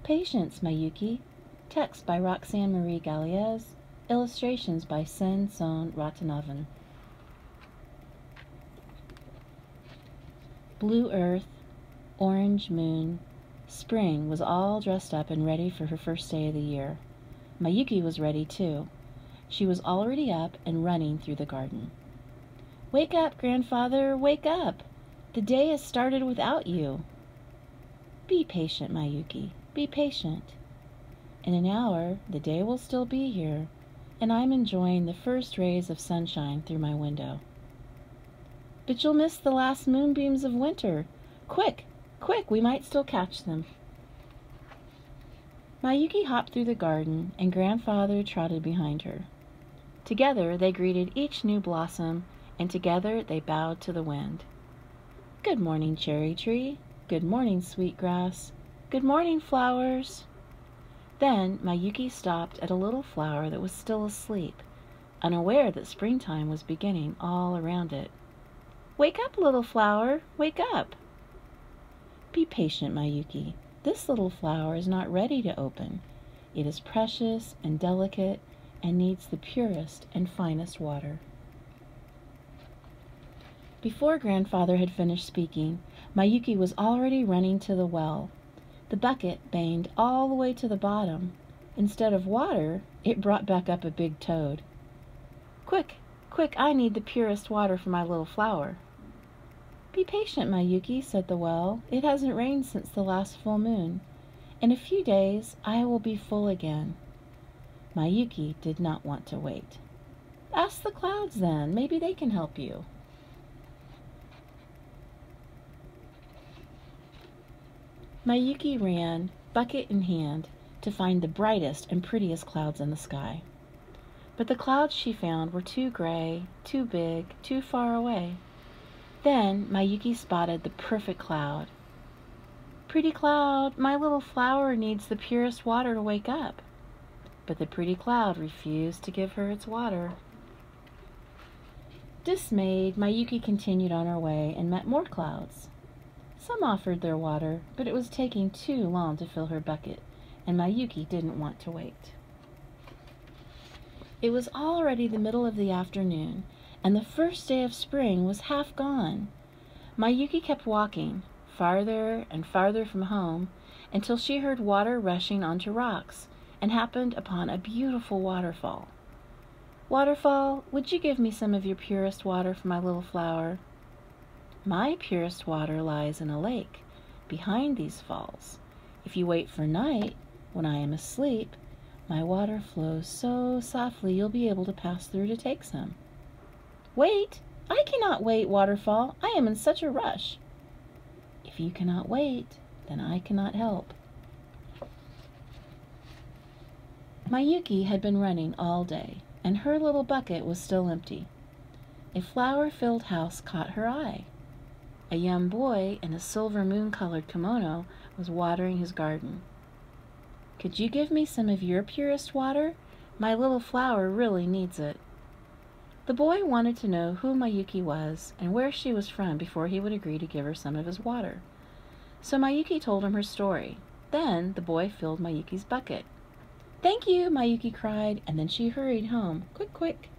Patience, Miyuki. Text by Roxane Marie Galliez. Illustrations by Seng Soun Ratanavanh. Blue earth, orange moon. Spring was all dressed up and ready for her first day of the year. Miyuki was ready too. She was already up and running through the garden. "Wake up, grandfather, wake up! The day has started without you." "Be patient, Miyuki, be patient. In an hour, the day will still be here, and I'm enjoying the first rays of sunshine through my window." "But you'll miss the last moonbeams of winter. Quick, quick, we might still catch them." Miyuki hopped through the garden, and grandfather trotted behind her. Together they greeted each new blossom, and together they bowed to the wind. "Good morning, cherry tree. Good morning, sweet grass. Good morning, flowers." Then Miyuki stopped at a little flower that was still asleep, unaware that springtime was beginning all around it. "Wake up, little flower, wake up." "Be patient, Miyuki. This little flower is not ready to open. It is precious and delicate and needs the purest and finest water." Before grandfather had finished speaking, Miyuki was already running to the well. The bucket banged all the way to the bottom. Instead of water, it brought back up a big toad. "Quick, quick, I need the purest water for my little flower." "Be patient, Miyuki," said the well. "It hasn't rained since the last full moon. In a few days, I will be full again." Miyuki did not want to wait. "Ask the clouds then. Maybe they can help you." Miyuki ran, bucket in hand, to find the brightest and prettiest clouds in the sky. But the clouds she found were too gray, too big, too far away. Then Miyuki spotted the perfect cloud. "Pretty cloud, my little flower needs the purest water to wake up." But the pretty cloud refused to give her its water. Dismayed, Miyuki continued on her way and met more clouds. Some offered their water, but it was taking too long to fill her bucket, and Miyuki didn't want to wait. It was already the middle of the afternoon, and the first day of spring was half gone. Miyuki kept walking, farther and farther from home, until she heard water rushing onto rocks, and happened upon a beautiful waterfall. "Waterfall, would you give me some of your purest water for my little flower?" "My purest water lies in a lake, behind these falls. If you wait for night, when I am asleep, my water flows so softly you'll be able to pass through to take some." "Wait! I cannot wait, waterfall. I am in such a rush." "If you cannot wait, then I cannot help." Miyuki had been running all day, and her little bucket was still empty. A flower-filled house caught her eye. A young boy in a silver moon-colored kimono was watering his garden. "Could you give me some of your purest water? My little flower really needs it." The boy wanted to know who Miyuki was and where she was from before he would agree to give her some of his water. So Miyuki told him her story. Then the boy filled Miyuki's bucket. "Thank you," Miyuki cried, and then she hurried home. Quick, quick.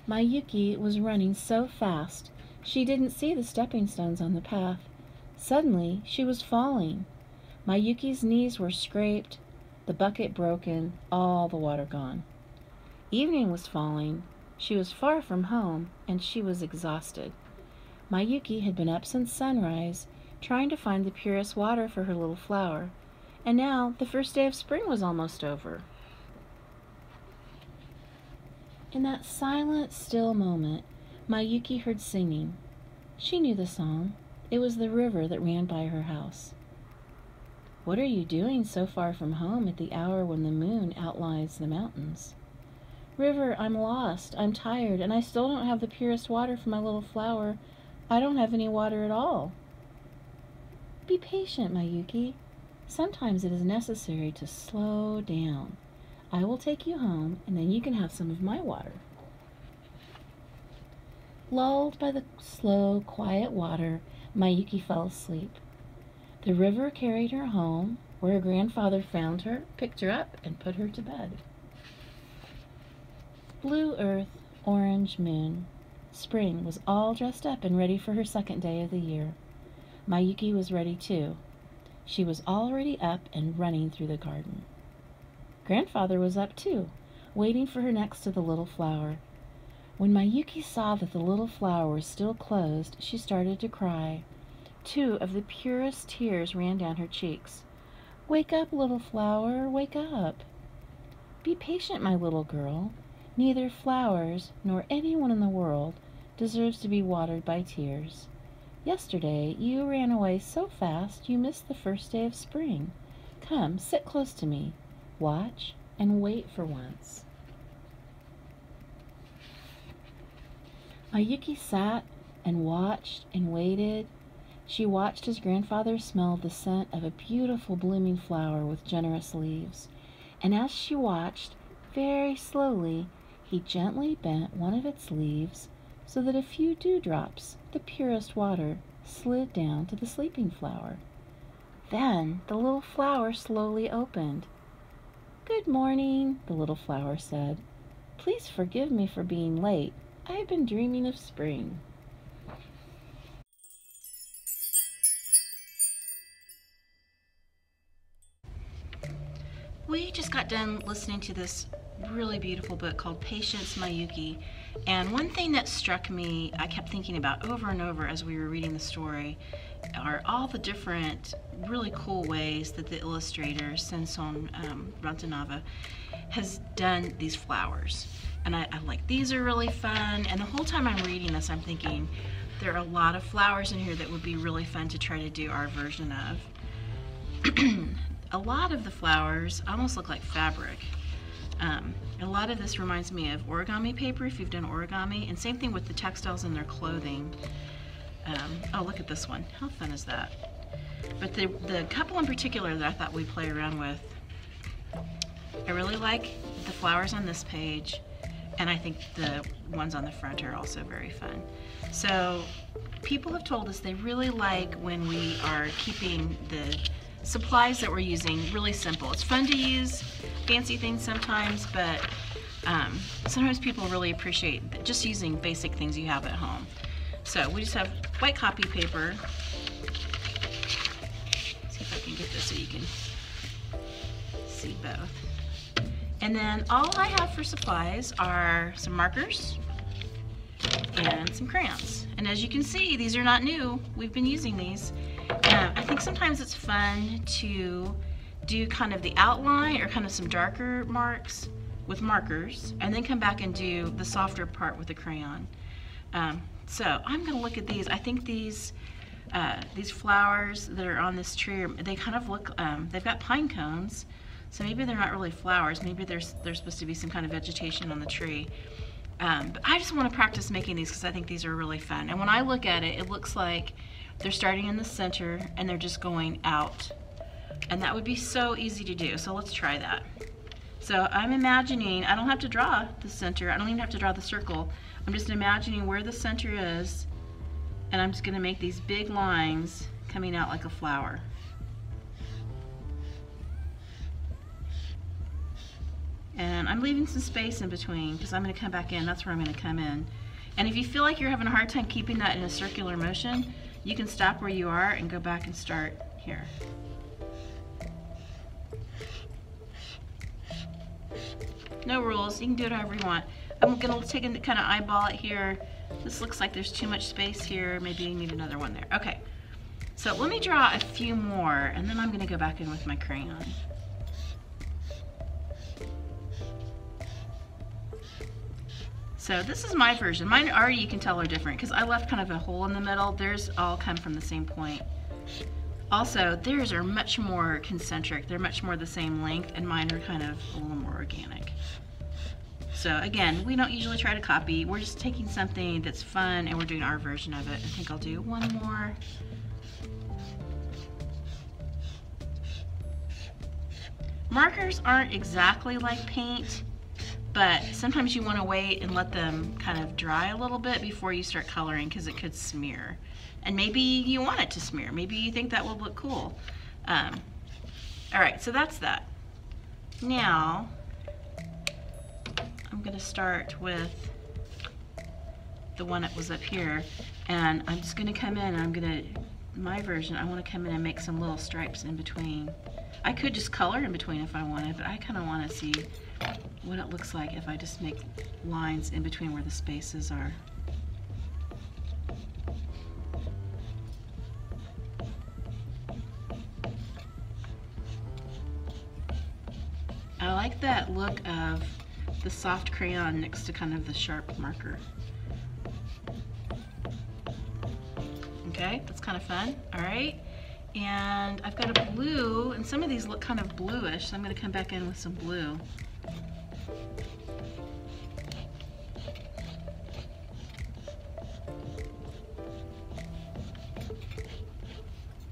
Miyuki was running so fast she didn't see the stepping stones on the path. Suddenly she was falling. Miyuki's knees were scraped, the bucket broken, all the water gone. Evening was falling. She was far from home, and she was exhausted. Miyuki had been up since sunrise, trying to find the purest water for her little flower, and now the first day of spring was almost over. In that silent, still moment, Miyuki heard singing. She knew the song. It was the river that ran by her house. "What are you doing so far from home at the hour when the moon outlines the mountains?" "River, I'm lost. I'm tired, and I still don't have the purest water for my little flower. I don't have any water at all." "Be patient, Miyuki. Sometimes it is necessary to slow down. I will take you home, and then you can have some of my water." Lulled by the slow, quiet water, Miyuki fell asleep. The river carried her home, where her grandfather found her, picked her up, and put her to bed. Blue earth, orange moon. Spring was all dressed up and ready for her second day of the year. Miyuki was ready too. She was already up and running through the garden. Grandfather was up too, waiting for her next to the little flower. When Miyuki saw that the little flower was still closed, she started to cry. 2 of the purest tears ran down her cheeks. "Wake up, little flower, wake up." "Be patient, my little girl. Neither flowers nor anyone in the world deserves to be watered by tears. Yesterday you ran away so fast you missed the first day of spring. Come, sit close to me. Watch and wait for once." Miyuki sat and watched and waited. She watched as grandfather smelled the scent of a beautiful blooming flower with generous leaves. And as she watched, very slowly, he gently bent one of its leaves so that a few dewdrops, the purest water, slid down to the sleeping flower. Then the little flower slowly opened. "Good morning," the little flower said. "Please forgive me for being late. I have been dreaming of spring." We just got done listening to this really beautiful book called Patience, Miyuki. And one thing that struck me, I kept thinking about over and over as we were reading the story, are all the different really cool ways that the illustrator, Seng Soun Ratanavanh, has done these flowers. And I like, these are really fun. And the whole time I'm reading this, I'm thinking, there are a lot of flowers in here that would be really fun to try to do our version of. A lot of the flowers almost look like fabric. A lot of this reminds me of origami paper, if you've done origami, and same thing with the textiles in their clothing. Oh, look at this one. How fun is that? But the couple in particular that I thought we'd play around with, I really like the flowers on this page, and I think the ones on the front are also very fun. So people have told us they really like when we are keeping the supplies that we're using really simple. It's fun to use fancy things sometimes, but sometimes people really appreciate just using basic things you have at home. So we just have white copy paper. Let's see if I can get this so you can see both. And then all I have for supplies are some markers and some crayons. And as you can see, these are not new. We've been using these. I think sometimes it's fun to do kind of the outline or kind of some darker marks with markers, and then come back and do the softer part with the crayon. So I'm going to look at these. I think these flowers that are on this tree, they kind of look, they've got pine cones, so maybe they're not really flowers. Maybe there's supposed to be some kind of vegetation on the tree. But I just want to practice making these because I think these are really fun. And when I look at it, it looks like they're starting in the center and they're just going out. And that would be so easy to do. So let's try that. So I'm imagining, I don't have to draw the center. I don't even have to draw the circle. I'm just imagining where the center is. And I'm just going to make these big lines coming out like a flower. And I'm leaving some space in between because I'm going to come back in. That's where I'm going to come in. And if you feel like you're having a hard time keeping that in a circular motion, you can stop where you are and go back and start here. No rules. You can do it however you want. I'm going to take and kind of eyeball it here. This looks like there's too much space here. Maybe you need another one there. Okay. So let me draw a few more, and then I'm going to go back in with my crayon. So this is my version. Mine already, you can tell, are different because I left kind of a hole in the middle. Theirs all come from the same point. Also, theirs are much more concentric. They're much more the same length, and mine are kind of a little more organic. So again, we don't usually try to copy. We're just taking something that's fun and we're doing our version of it. I think I'll do one more. Markers aren't exactly like paint, but sometimes you want to wait and let them kind of dry a little bit before you start coloring because it could smear. And maybe you want it to smear. Maybe you think that will look cool. All right, so that's that. Now, I'm going to start with the one that was up here, and I'm just going to come in and I'm going to, my version, I want to come in and make some little stripes in between. I could just color in between if I wanted, but I kind of want to see what it looks like if I just make lines in between where the spaces are. I like that look of the soft crayon next to kind of the sharp marker. Okay, that's kind of fun. All right, and I've got a blue, and some of these look kind of bluish, so I'm going to come back in with some blue.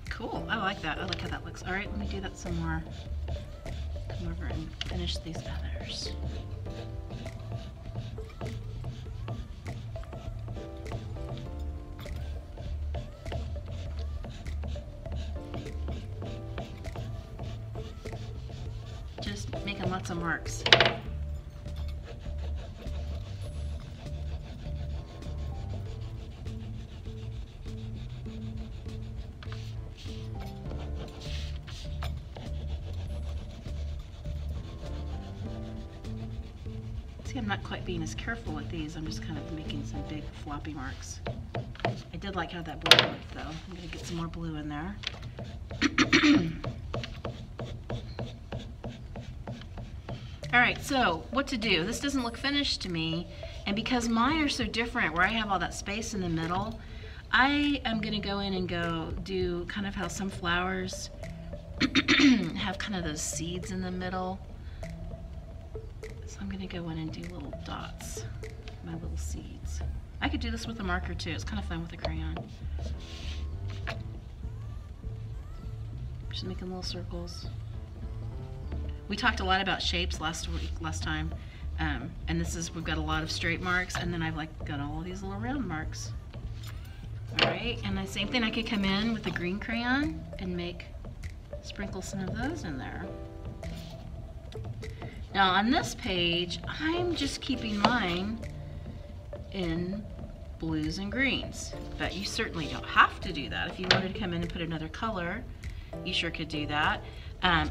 Cool, I like that. I like how that looks. All right, let me do that some more. Come over and finish these others. Just making lots of marks. See, I'm not quite being as careful with these. I'm just kind of making some big floppy marks. I did like how that blue looked though. I'm going to get some more blue in there. Alright, so what to do? This doesn't look finished to me, and because mine are so different where I have all that space in the middle, I am going to go in and go do kind of how some flowers have kind of those seeds in the middle. So I'm going to go in and do little dots, my little seeds. I could do this with a marker too. It's kind of fun with a crayon. Just making little circles. We talked a lot about shapes last time, and this is, we've got a lot of straight marks, and then I've like got all of these little round marks. All right, and the same thing, I could come in with a green crayon and sprinkle some of those in there. Now on this page, I'm just keeping mine in blues and greens, but you certainly don't have to do that. If you wanted to come in and put another color, you sure could do that.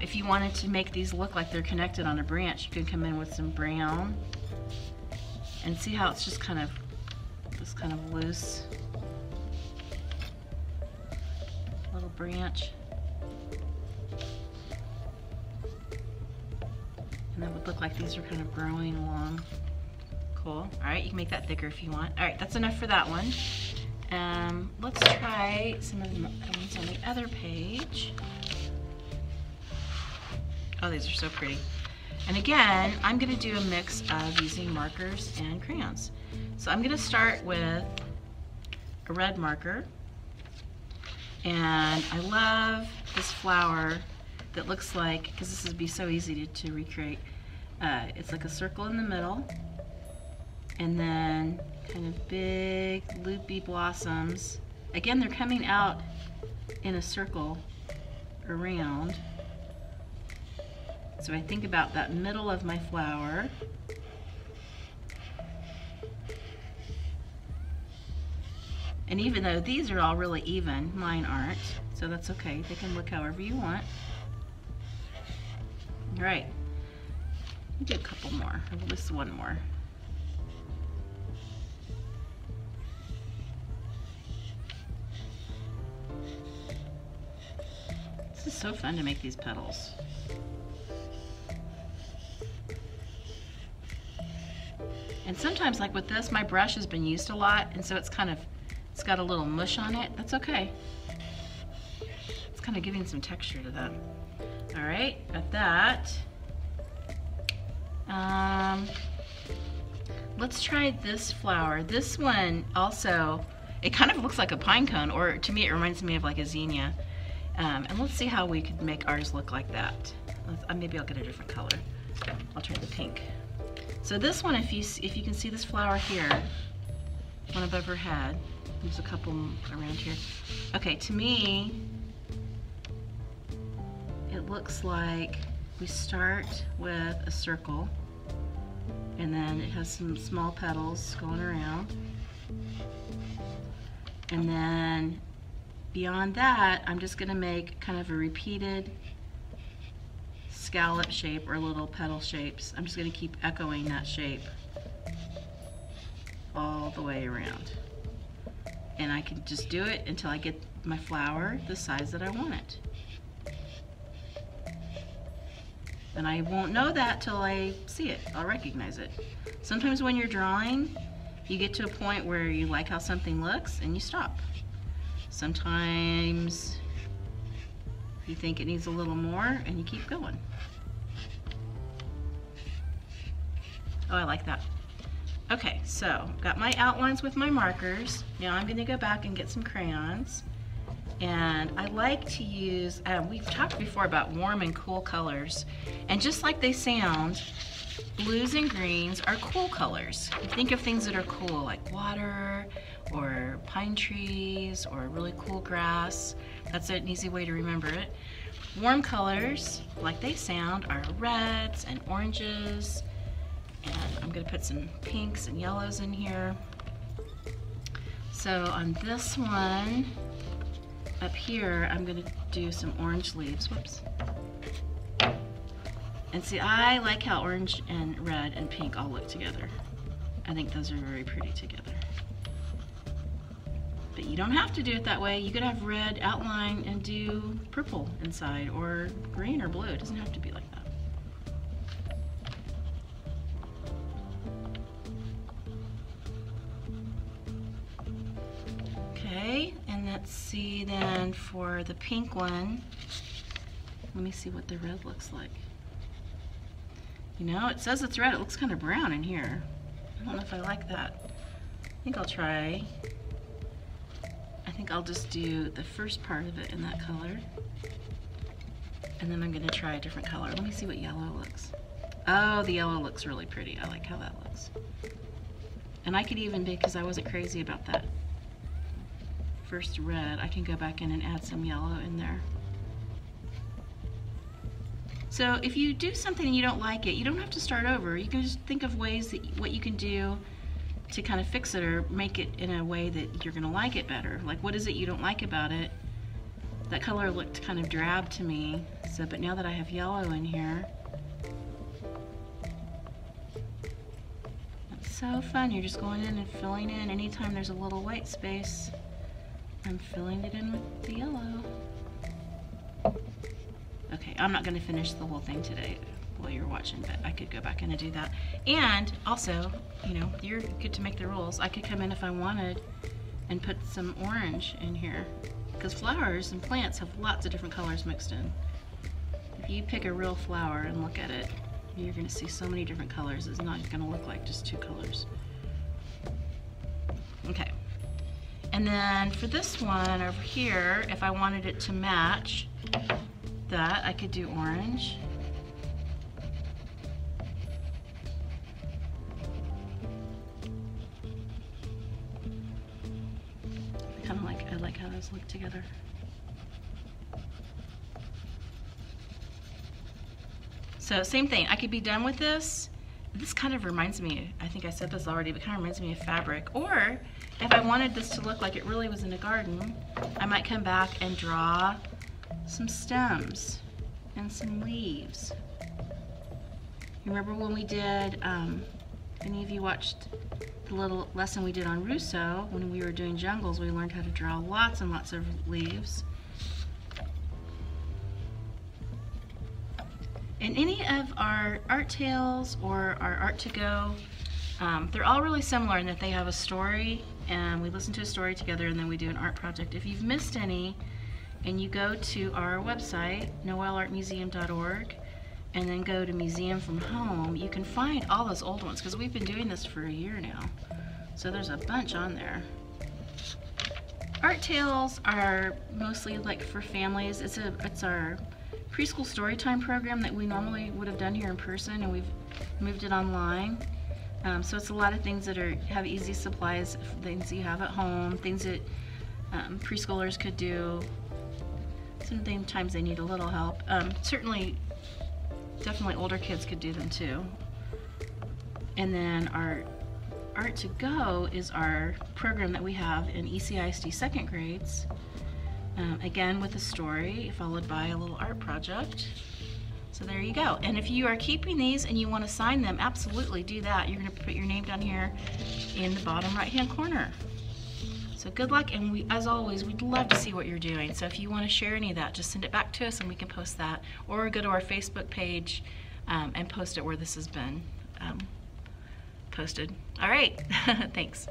If you wanted to make these look like they're connected on a branch, you could come in with some brown and see how it's just kind of loose little branch. And that would look like these are kind of growing along. Cool. All right, you can make that thicker if you want. All right, that's enough for that one. Let's try some of the ones on the other page. Oh, these are so pretty. And again, I'm going to do a mix of using markers and crayons. So I'm going to start with a red marker. And I love this flower that looks like, because this would be so easy to recreate, it's like a circle in the middle, and then kind of big loopy blossoms. Again, they're coming out in a circle around. So I think about that middle of my flower. And even though these are all really even, mine aren't, so that's okay. They can look however you want. All right, let me do a couple more, or just one more. This is so fun to make these petals. And sometimes, like with this, my brush has been used a lot, and so it's got a little mush on it. That's okay. It's kind of giving some texture to them. All right, got that. Let's try this flower. This one also, it kind of looks like a pine cone, or to me it reminds me of like a zinnia. And let's see how we could make ours look like that. Maybe I'll get a different color. I'll try the pink. So this one, if you can see this flower here, one above her head, there's a couple around here. Okay, to me, it looks like we start with a circle, and then it has some small petals going around. And then beyond that, I'm just gonna make kind of a repeated scallop shape or little petal shapes. I'm just gonna keep echoing that shape all the way around. And I can just do it until I get my flower the size that I want it. And I won't know that till I see it. I'll recognize it. Sometimes when you're drawing, you get to a point where you like how something looks and you stop. Sometimes you think it needs a little more and you keep going. Oh, I like that. Okay, so got my outlines with my markers. Now I'm going to go back and get some crayons. And I like to use, we've talked before about warm and cool colors. And just like they sound, blues and greens are cool colors. You think of things that are cool, like water, or pine trees, or really cool grass. That's an easy way to remember it. Warm colors, like they sound, are reds and oranges. And I'm going to put some pinks and yellows in here. So on this one, up here, I'm going to do some orange leaves. Whoops. And see, I like how orange and red and pink all look together. I think those are very pretty together. But you don't have to do it that way. You could have red outline and do purple inside, or green or blue. It doesn't have to be like that. Okay, and let's see then for the pink one. Let me see what the red looks like. You know, it says it's red. It looks kind of brown in here. I don't know if I like that. I think I'll try. I think I'll just do the first part of it in that color. And then I'm going to try a different color. Let me see what yellow looks. Oh, the yellow looks really pretty. I like how that looks. And I could even, because I wasn't crazy about that first red, I can go back in and add some yellow in there. So if you do something and you don't like it, you don't have to start over. You can just think of ways that what you can do to kind of fix it or make it in a way that you're going to like it better. Like, what is it you don't like about it? That color looked kind of drab to me, so but now that I have yellow in here, it's so fun. You're just going in and filling in. Anytime there's a little white space, I'm filling it in with the yellow. Okay, I'm not going to finish the whole thing today while you're watching, but I could go back in and do that. And also, you know, you're good to make the rules. I could come in if I wanted and put some orange in here, because flowers and plants have lots of different colors mixed in. If you pick a real flower and look at it, you're going to see so many different colors. It's not going to look like just two colors. Okay. And then for this one over here, if I wanted it to match that, I could do orange. I like how those look together. So same thing, I could be done with this. This kind of reminds me, I think I said this already, but it kind of reminds me of fabric. Or if I wanted this to look like it really was in a garden, I might come back and draw some stems and some leaves. You remember when we did, any of you watched the little lesson we did on Rousseau, when we were doing jungles, we learned how to draw lots and lots of leaves. And any of our ArtTales or our Art2Go, they're all really similar in that they have a story, and we listen to a story together, and then we do an art project. If you've missed any, and you go to our website, noelartmuseum.org, and then go to Museum from Home, you can find all those old ones, because we've been doing this for a year now. So there's a bunch on there. ArtTales are mostly like for families. It's our preschool storytime program that we normally would have done here in person, and we've moved it online. So it's a lot of things that have easy supplies, things you have at home, things that preschoolers could do. Sometimes they need a little help. Certainly, definitely older kids could do them too. And then our Art to Go is our program that we have in ECISD second grades. Again, with a story followed by a little art project. So there you go. And if you are keeping these and you want to sign them, absolutely do that. You're going to put your name down here in the bottom right-hand corner. So good luck, and as always, we'd love to see what you're doing. So if you want to share any of that, just send it back to us and we can post that. Or go to our Facebook page and post it where this has been posted. All right, thanks.